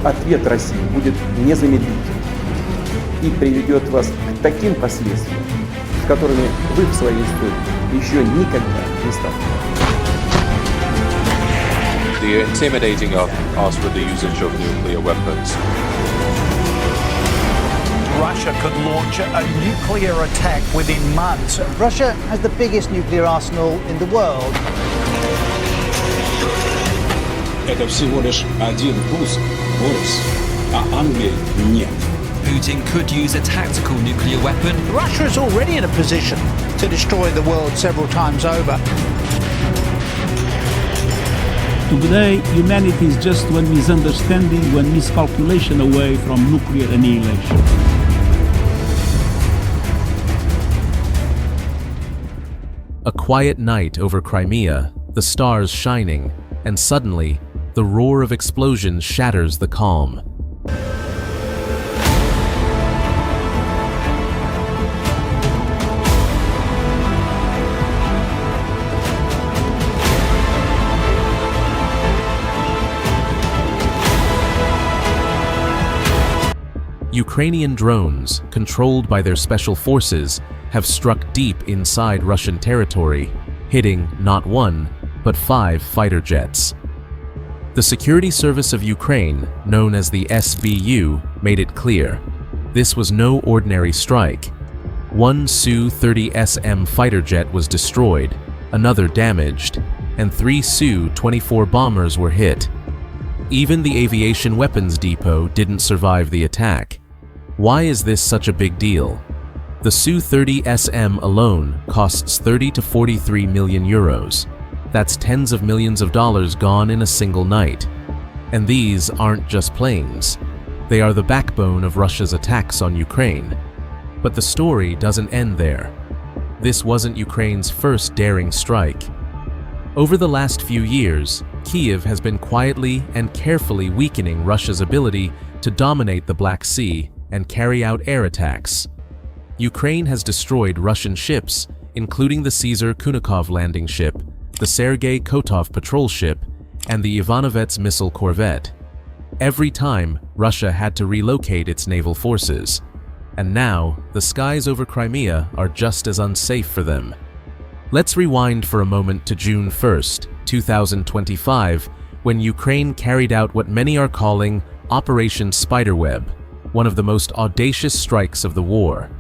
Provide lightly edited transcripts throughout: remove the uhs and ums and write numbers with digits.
то ответ России будет незамедлительным и приведет вас к таким последствиям, с которыми вы в своей истории еще никогда не сталкивались. The intimidating us with the usage of nuclear weapons. Russia could launch a nuclear attack within months. Russia has the biggest nuclear arsenal in the world. Это всего лишь один пуск, Борис, а Англии нет. Putin could use a tactical nuclear weapon. Russia is already in a position to destroy the world several times over. Today, humanity is just one misunderstanding, one miscalculation away from nuclear annihilation. A quiet night over Crimea, the stars shining, and suddenly, the roar of explosions shatters the calm. Ukrainian drones, controlled by their special forces, have struck deep inside Russian territory, hitting not one, but 5 fighter jets. The Security Service of Ukraine, known as the SBU, made it clear. This was no ordinary strike. One Su-30SM fighter jet was destroyed, another damaged, and 3 Su-24 bombers were hit. Even the aviation weapons depot didn't survive the attack. Why is this such a big deal? The Su-30SM alone costs 30 to 43 million euros. That's tens of millions of dollars gone in a single night. And these aren't just planes. They are the backbone of Russia's attacks on Ukraine. But the story doesn't end there. This wasn't Ukraine's first daring strike. Over the last few years, Kyiv has been quietly and carefully weakening Russia's ability to dominate the Black Sea and carry out air attacks. Ukraine has destroyed Russian ships, including the Caesar Kunikov landing ship, the Sergei Kotov patrol ship, and the Ivanovets missile corvette. Every time, Russia had to relocate its naval forces. And now, the skies over Crimea are just as unsafe for them. Let's rewind for a moment to June 1st, 2025, when Ukraine carried out what many are calling Operation Spiderweb, one of the most audacious strikes of the war.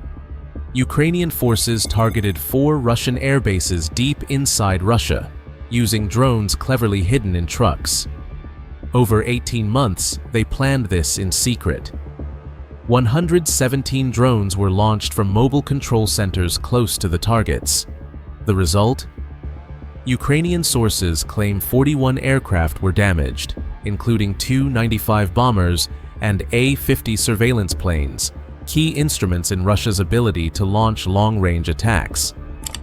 Ukrainian forces targeted 4 Russian air bases deep inside Russia, using drones cleverly hidden in trucks. Over 18 months, they planned this in secret. 117 drones were launched from mobile control centers close to the targets. The result? Ukrainian sources claim 41 aircraft were damaged, including 2 95 bombers and A-50 surveillance planes, key instruments in Russia's ability to launch long-range attacks.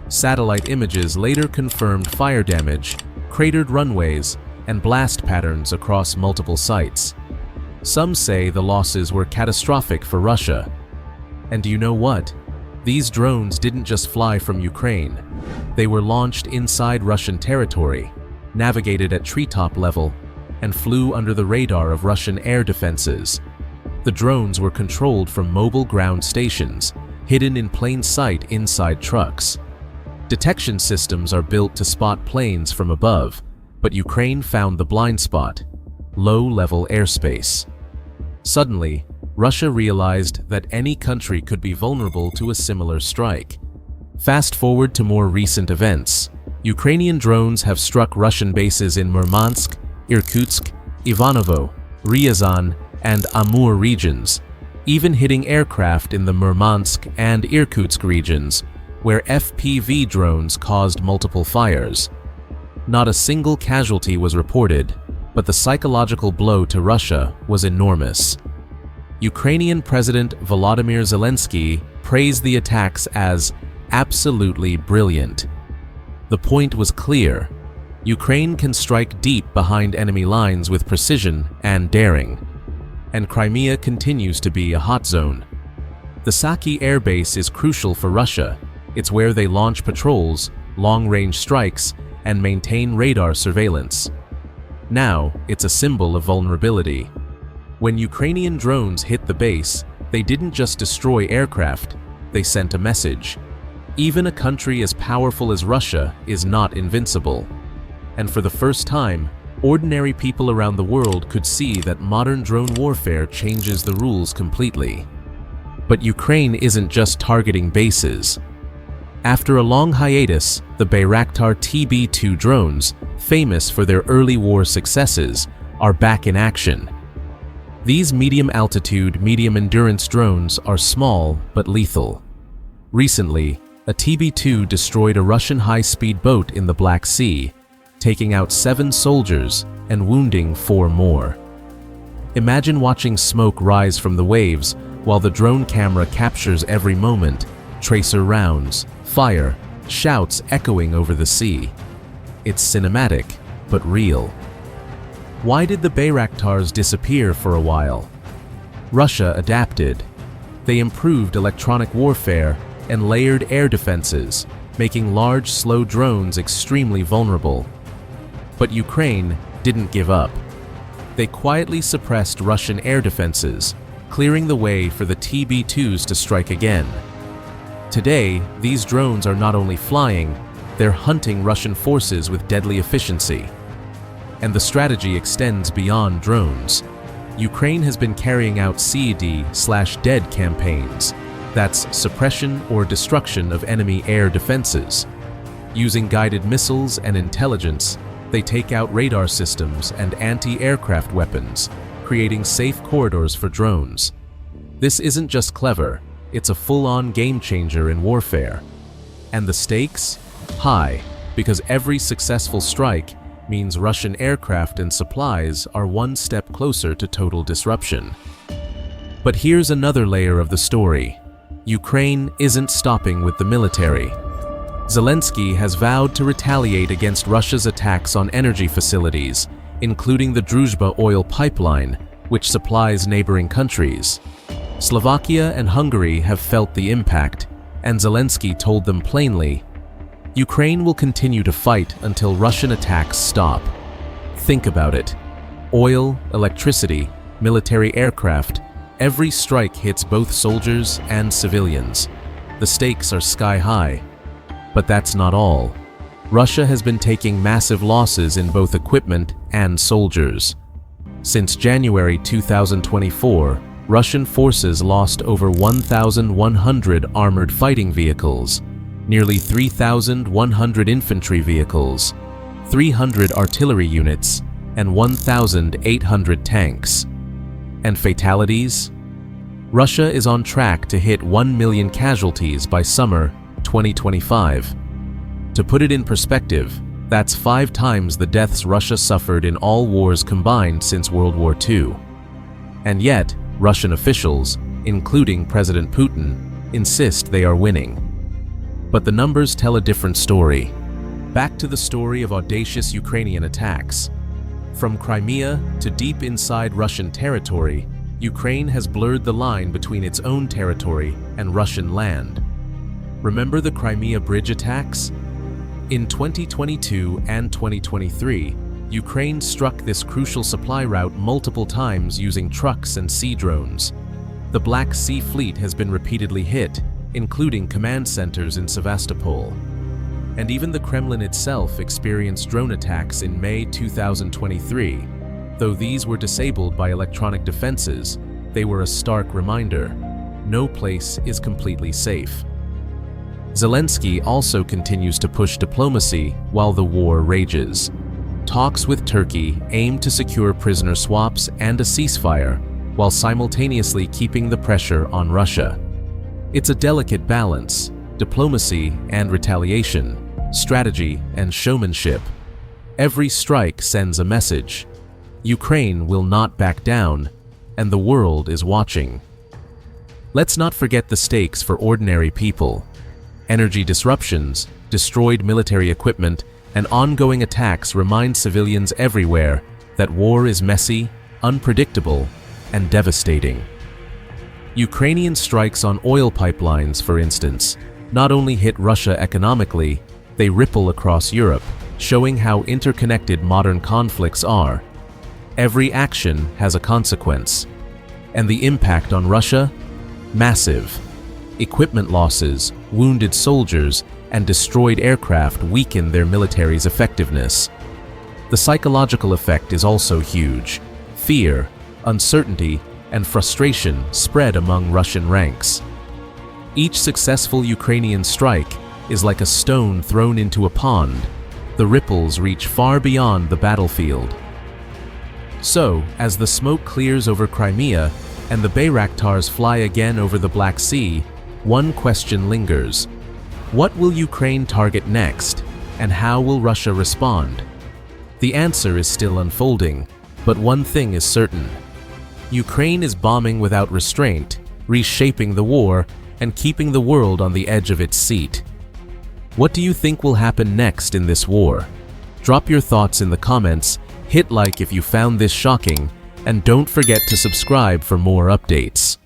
Satellite images later confirmed fire damage, cratered runways, and blast patterns across multiple sites. Some say the losses were catastrophic for Russia. And do you know what? These drones didn't just fly from Ukraine. They were launched inside Russian territory, navigated at treetop level, and flew under the radar of Russian air defenses. The drones were controlled from mobile ground stations, hidden in plain sight inside trucks. Detection systems are built to spot planes from above, but Ukraine found the blind spot: low-level airspace. Suddenly, Russia realized that any country could be vulnerable to a similar strike. Fast forward to more recent events. Ukrainian drones have struck Russian bases in Murmansk, Irkutsk, Ivanovo, Ryazan, and Amur regions, even hitting aircraft in the Murmansk and Irkutsk regions, where FPV drones caused multiple fires. Not a single casualty was reported, but the psychological blow to Russia was enormous. Ukrainian President Volodymyr Zelensky praised the attacks as absolutely brilliant. The point was clear: Ukraine can strike deep behind enemy lines with precision and daring. And Crimea continues to be a hot zone. The Saky air base is crucial for Russia. It's where they launch patrols, long-range strikes, and maintain radar surveillance. Now, it's a symbol of vulnerability. When Ukrainian drones hit the base, they didn't just destroy aircraft, they sent a message. Even a country as powerful as Russia is not invincible. And for the first time, ordinary people around the world could see that modern drone warfare changes the rules completely. But Ukraine isn't just targeting bases. After a long hiatus, the Bayraktar TB2 drones, famous for their early war successes, are back in action. These medium-altitude, medium-endurance drones are small but lethal. Recently, a TB2 destroyed a Russian high-speed boat in the Black Sea, taking out 7 soldiers and wounding 4 more. Imagine watching smoke rise from the waves while the drone camera captures every moment, tracer rounds, fire, shouts echoing over the sea. It's cinematic, but real. Why did the Bayraktars disappear for a while? Russia adapted. They improved electronic warfare and layered air defenses, making large, slow drones extremely vulnerable. But Ukraine didn't give up. They quietly suppressed Russian air defenses, clearing the way for the TB2s to strike again. Today, these drones are not only flying, they're hunting Russian forces with deadly efficiency. And the strategy extends beyond drones. Ukraine has been carrying out CED/dead campaigns. That's suppression or destruction of enemy air defenses. Using guided missiles and intelligence, they take out radar systems and anti-aircraft weapons, creating safe corridors for drones. This isn't just clever, it's a full-on game-changer in warfare. And the stakes? High, because every successful strike means Russian aircraft and supplies are one step closer to total disruption. But here's another layer of the story. Ukraine isn't stopping with the military. Zelensky has vowed to retaliate against Russia's attacks on energy facilities, including the Druzhba oil pipeline, which supplies neighboring countries. Slovakia and Hungary have felt the impact, and Zelensky told them plainly, Ukraine will continue to fight until Russian attacks stop. Think about it. Oil, electricity, military aircraft, every strike hits both soldiers and civilians. The stakes are sky high. But that's not all. Russia has been taking massive losses in both equipment and soldiers. Since January 2024, Russian forces lost over 1,100 armored fighting vehicles, nearly 3,100 infantry vehicles, 300 artillery units, and 1,800 tanks. And fatalities? Russia is on track to hit 1 million casualties by summer 2025. To put it in perspective, that's 5 times the deaths Russia suffered in all wars combined since World War II. And yet, Russian officials, including President Putin, insist they are winning. But the numbers tell a different story. Back to the story of audacious Ukrainian attacks. From Crimea to deep inside Russian territory, Ukraine has blurred the line between its own territory and Russian land. Remember the Crimea bridge attacks? In 2022 and 2023, Ukraine struck this crucial supply route multiple times using trucks and sea drones. The Black Sea Fleet has been repeatedly hit, including command centers in Sevastopol. And even the Kremlin itself experienced drone attacks in May 2023. Though these were disabled by electronic defenses, they were a stark reminder: no place is completely safe. Zelensky also continues to push diplomacy while the war rages. Talks with Turkey aim to secure prisoner swaps and a ceasefire, while simultaneously keeping the pressure on Russia. It's a delicate balance: diplomacy and retaliation, strategy and showmanship. Every strike sends a message. Ukraine will not back down, and the world is watching. Let's not forget the stakes for ordinary people. Energy disruptions, destroyed military equipment, and ongoing attacks remind civilians everywhere that war is messy, unpredictable, and devastating. Ukrainian strikes on oil pipelines, for instance, not only hit Russia economically, they ripple across Europe, showing how interconnected modern conflicts are. Every action has a consequence. And the impact on Russia? Massive. Equipment losses, wounded soldiers, and destroyed aircraft weaken their military's effectiveness. The psychological effect is also huge. Fear, uncertainty, and frustration spread among Russian ranks. Each successful Ukrainian strike is like a stone thrown into a pond. The ripples reach far beyond the battlefield. So, as the smoke clears over Crimea and the Bayraktars fly again over the Black Sea, one question lingers. What will Ukraine target next, and how will Russia respond? The answer is still unfolding, but one thing is certain. Ukraine is bombing without restraint, reshaping the war, and keeping the world on the edge of its seat. What do you think will happen next in this war? Drop your thoughts in the comments, hit like if you found this shocking, and don't forget to subscribe for more updates.